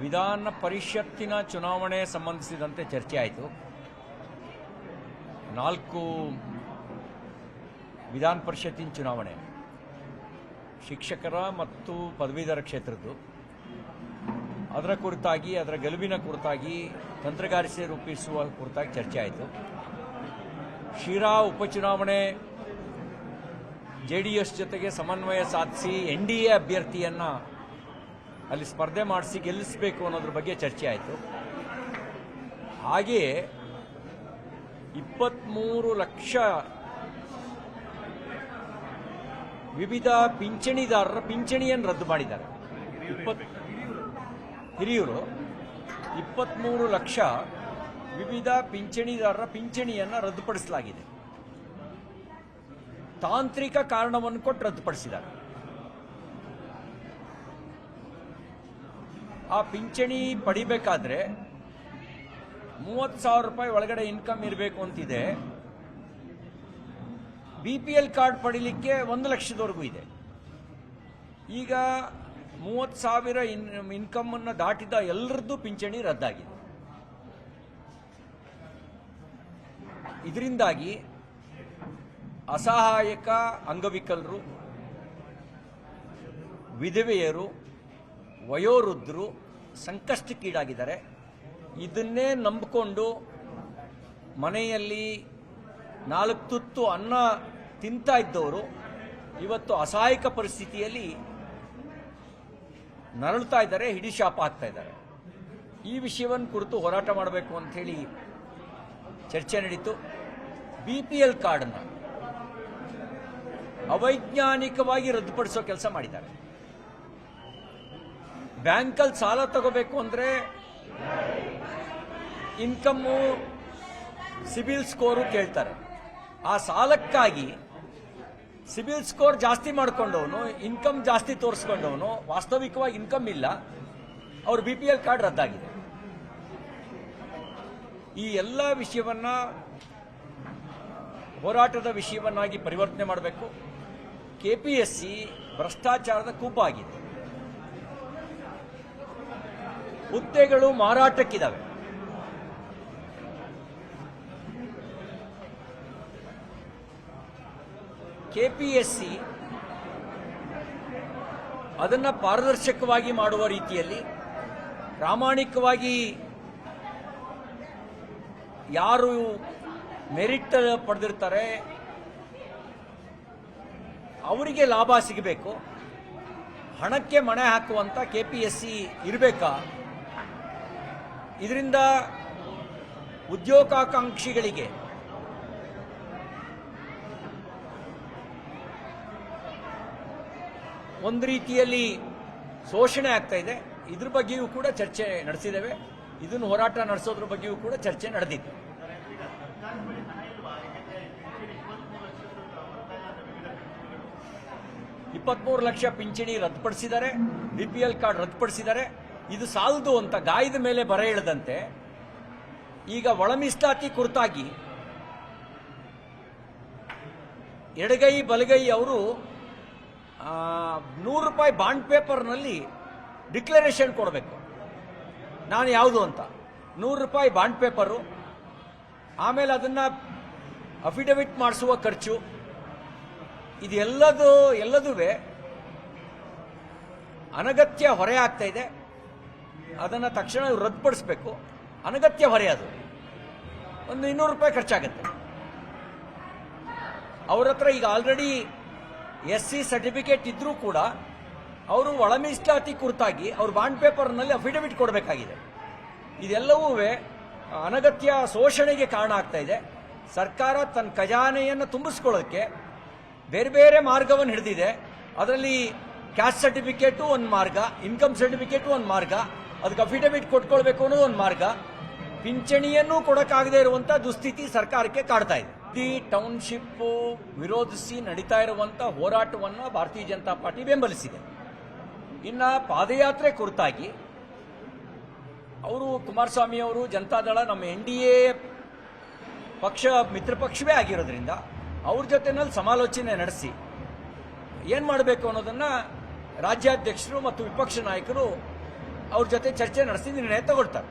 ವಿಧಾನ ಪರಿಷತ್ತಿನ ಚುನಾವಣೆ ಸಂಬಂಧಿಸಿದಂತೆ ಚರ್ಚೆ ಆಯಿತು. 4 ವಿಧಾನ ಪರಿಷತ್ತಿನ ಚುನಾವಣೆ ಶಿಕ್ಷಕರ ಮತ್ತು ಪದವೀಧರ ಕ್ಷೇತ್ರದ್ದು. ಅದರ ಕುರಿತಾಗಿ, ಅದರ ಗೆಲುವಿನ ಕುರಿತಾಗಿ, ತಂತ್ರಗಾರಿಕೆ ರೂಪಿಸುವ ಕುರಿತಾಗಿ ಚರ್ಚೆ ಆಯಿತು. ಶಿರಾ ಉಪಚುನಾವಣೆ JDS ಜೊತೆಗೆ ಸಮನ್ವಯ ಸಾಧಿಸಿ NDA ಅಭ್ಯರ್ಥಿಯನ್ನು ಅಲ್ಲಿ ಸ್ಪರ್ಧೆ ಮಾಡಿಸಿ ಗೆಲ್ಲಿಸಬೇಕು ಅನ್ನೋದ್ರ ಬಗ್ಗೆ ಚರ್ಚೆ ಆಯಿತು. ಹಾಗೆಯೇ 23 ಲಕ್ಷ ವಿವಿಧ ಪಿಂಚಣಿದಾರರ ಪಿಂಚಣಿಯನ್ನು ರದ್ದು ಮಾಡಿದ್ದಾರೆ. ಹಿರಿಯೂರು 23 ಲಕ್ಷ ವಿವಿಧ ಪಿಂಚಣಿದಾರರ ಪಿಂಚಣಿಯನ್ನು ರದ್ದುಪಡಿಸಲಾಗಿದೆ. ತಾಂತ್ರಿಕ ಕಾರಣವನ್ನು ಕೊಟ್ಟು ರದ್ದುಪಡಿಸಿದ್ದಾರೆ. ಆ ಪಿಂಚಣಿ ಪಡಿಬೇಕಾದ್ರೆ 30,000 ರೂಪಾಯಿ ಒಳಗಡೆ ಇನ್ಕಮ್ ಇರಬೇಕು ಅಂತಿದೆ. BPL ಕಾರ್ಡ್ ಪಡಿಲಿಕ್ಕೆ 1 ಲಕ್ಷದವರೆಗೂ ಇದೆ. ಈಗ 30,000 ಇನ್ಕಮ್ ಅನ್ನು ದಾಟಿದ ಎಲ್ಲರದ್ದು ಪಿಂಚಣಿ ರದ್ದಾಗಿದೆ. ಇದರಿಂದಾಗಿ ಅಸಹಾಯಕ ಅಂಗವಿಕಲರು, ವಿಧವೆಯರು, ವಯೋವೃದ್ಧರು ಸಂಕಷ್ಟಕ್ಕೀಡಾಗಿದ್ದಾರೆ. ಇದನ್ನೇ ನಂಬಿಕೊಂಡು ಮನೆಯಲ್ಲಿ 4 ತುತ್ತು ಅನ್ನ ತಿಂತಾ ಇದ್ದವರು ಇವತ್ತು ಅಸಹಾಯಕ ಪರಿಸ್ಥಿತಿಯಲ್ಲಿ ನರಳುತ್ತಾ ಇದ್ದಾರೆ, ಹಿಡಿಶಾಪ ಆಗ್ತಾ ಇದ್ದಾರೆ. ಈ ವಿಷಯವನ್ನು ಕುರಿತು ಹೋರಾಟ ಮಾಡಬೇಕು ಅಂತ ಹೇಳಿ ಚರ್ಚೆ ನಡೀತು. BPL ಕಾರ್ಡನ್ನು ಅವೈಜ್ಞಾನಿಕವಾಗಿ ರದ್ದುಪಡಿಸೋ ಕೆಲಸ ಮಾಡಿದ್ದಾರೆ. ಬ್ಯಾಂಕಲ್ಲಿ ಸಾಲ ತಗೋಬೇಕು ಅಂದರೆ ಇನ್ಕಮ್ಮು, ಸಿಬಿಲ್ ಸ್ಕೋರು ಕೇಳ್ತಾರೆ. ಆ ಸಾಲಕ್ಕಾಗಿ ಸಿಬಿಲ್ ಸ್ಕೋರ್ ಜಾಸ್ತಿ ಮಾಡ್ಕೊಂಡವನು, ಇನ್ಕಮ್ ಜಾಸ್ತಿ ತೋರಿಸ್ಕೊಂಡವನು, ವಾಸ್ತವಿಕವಾಗಿ ಇನ್ಕಮ್ ಇಲ್ಲ, ಅವ್ರ BPL ಕಾರ್ಡ್ ರದ್ದಾಗಿದೆ. ಈ ಎಲ್ಲ ವಿಷಯವನ್ನ ಹೋರಾಟದ ವಿಷಯವನ್ನಾಗಿ ಪರಿವರ್ತನೆ ಮಾಡಬೇಕು. KPSC ಭ್ರಷ್ಟಾಚಾರದ ಕೂಪಾಗಿದೆ. ಹುದ್ದೆಗಳು ಮಾರಾಟಕ್ಕಿದ್ದಾವೆ. KPSC ಅದನ್ನು ಪಾರದರ್ಶಕವಾಗಿ ಮಾಡುವ ರೀತಿಯಲ್ಲಿ ಪ್ರಾಮಾಣಿಕವಾಗಿ ಯಾರು ಮೆರಿಟ್ ಪಡೆದಿರ್ತಾರೆ ಅವರಿಗೆ ಲಾಭ ಸಿಗಬೇಕು. ಹಣಕ್ಕೆ ಮಣೆ ಹಾಕುವಂತ KPSC ಇರಬೇಕಾ? ಇದರಿಂದ ಉದ್ಯೋಗಾಕಾಂಕ್ಷಿಗಳಿಗೆ ಒಂದು ರೀತಿಯಲ್ಲಿ ಶೋಷಣೆ ಆಗ್ತಾ ಇದೆ. ಇದ್ರ ಬಗ್ಗೆಯೂ ಕೂಡ ಚರ್ಚೆ ನಡೆಸಿದ್ದೇವೆ. ಇದನ್ನು ಹೋರಾಟ ನಡೆಸೋದ್ರ ಬಗ್ಗೆಯೂ ಕೂಡ ಚರ್ಚೆ ನಡೆದಿದೆ. $23 ಲಕ್ಷ ಪಿಂಚಣಿ ರದ್ದುಪಡಿಸಿದ್ದಾರೆ, BPL ಕಾರ್ಡ್ ರದ್ದುಪಡಿಸಿದ್ದಾರೆ. ಇದು ಸಾಲದು ಅಂತ ಗಾಯದ ಮೇಲೆ ಬರ ಎಳೆದಂತೆ ಈಗ ಒಳ ಮೀಸಲಾತಿ ಕುರಿತಾಗಿ ಎಡಗೈ ಬಲಗೈ ಅವರು 100 ರೂಪಾಯಿ ಬಾಂಡ್ ಪೇಪರ್ನಲ್ಲಿ ಡಿಕ್ಲರೇಷನ್ ಕೊಡಬೇಕು, ನಾನು ಯಾವುದು ಅಂತ. 100 ರೂಪಾಯಿ ಬಾಂಡ್ ಪೇಪರು, ಆಮೇಲೆ ಅದನ್ನ ಅಫಿಡವಿಟ್ ಮಾಡಿಸುವ ಖರ್ಚು, ಇದೆಲ್ಲದೂ ಅನಗತ್ಯ ಹೊರೆ ಆಗ್ತಾ ಇದೆ. ಅದನ್ನು ತಕ್ಷಣ ರದ್ದುಪಡಿಸಬೇಕು. ಅನಗತ್ಯ ಹೊರೆ, ಅದು ಒಂದು 200 ರೂಪಾಯಿ ಖರ್ಚಾಗುತ್ತೆ. ಅವ್ರ ಹತ್ರ ಈಗ ಆಲ್ರೆಡಿ SC ಸರ್ಟಿಫಿಕೇಟ್ ಇದ್ರೂ ಕೂಡ ಅವರು ಒಳ ಮೀಸಲಾತಿ ಕುರಿತಾಗಿ ಅವ್ರ ಬಾಂಡ್ ಪೇಪರ್ನಲ್ಲಿ ಅಫಿಡವಿಟ್ ಕೊಡಬೇಕಾಗಿದೆ. ಇದೆಲ್ಲವೂ ಅನಗತ್ಯ ಶೋಷಣೆಗೆ ಕಾರಣ ಆಗ್ತಾ ಇದೆ. ಸರ್ಕಾರ ತನ್ನ ಖಜಾನೆಯನ್ನು ತುಂಬಿಸ್ಕೊಳ್ಳೋಕ್ಕೆ ಬೇರೆ ಬೇರೆ ಮಾರ್ಗವನ್ನು ಹಿಡಿದಿದೆ. ಅದರಲ್ಲಿ ಕ್ಯಾಸ್ಟ್ ಸರ್ಟಿಫಿಕೇಟು ಒಂದು ಮಾರ್ಗ, ಇನ್ಕಮ್ ಸರ್ಟಿಫಿಕೇಟು ಒಂದು ಮಾರ್ಗ, ಅದಕ್ಕೆ ಅಫಿಡವಿಟ್ ಕೊಟ್ಕೊಳ್ಬೇಕು ಅನ್ನೋದು ಒಂದು ಮಾರ್ಗ. ಪಿಂಚಣಿಯನ್ನೂ ಕೊಡಕ್ಕಾಗದೇ ಇರುವಂತ ದುಸ್ಥಿತಿ ಸರ್ಕಾರಕ್ಕೆ ಕಾಡ್ತಾ ಇದೆ. ಈ ಟೌನ್ಶಿಪ್ ವಿರೋಧಿಸಿ ನಡೀತಾ ಇರುವಂತ ಹೋರಾಟವನ್ನು ಭಾರತೀಯ ಜನತಾ ಪಾರ್ಟಿ ಬೆಂಬಲಿಸಿದೆ. ಇನ್ನ ಪಾದಯಾತ್ರೆ ಕುರಿತಾಗಿ ಅವರು ಕುಮಾರಸ್ವಾಮಿ ಅವರು ಜನತಾದಳ ನಮ್ಮ NDA ಪಕ್ಷ ಮಿತ್ರ ಪಕ್ಷವೇ ಆಗಿರೋದ್ರಿಂದ ಅವ್ರ ಜೊತೆನಲ್ಲಿ ಸಮಾಲೋಚನೆ ನಡೆಸಿ ಏನು ಮಾಡಬೇಕು ಅನ್ನೋದನ್ನ ರಾಜ್ಯಾಧ್ಯಕ್ಷರು ಮತ್ತು ವಿಪಕ್ಷ ನಾಯಕರು ಅವ್ರ ಜೊತೆ ಚರ್ಚೆ ನಡೆಸಿ ನಿರ್ಣಯ ತಗೊಳ್ತಾರೆ.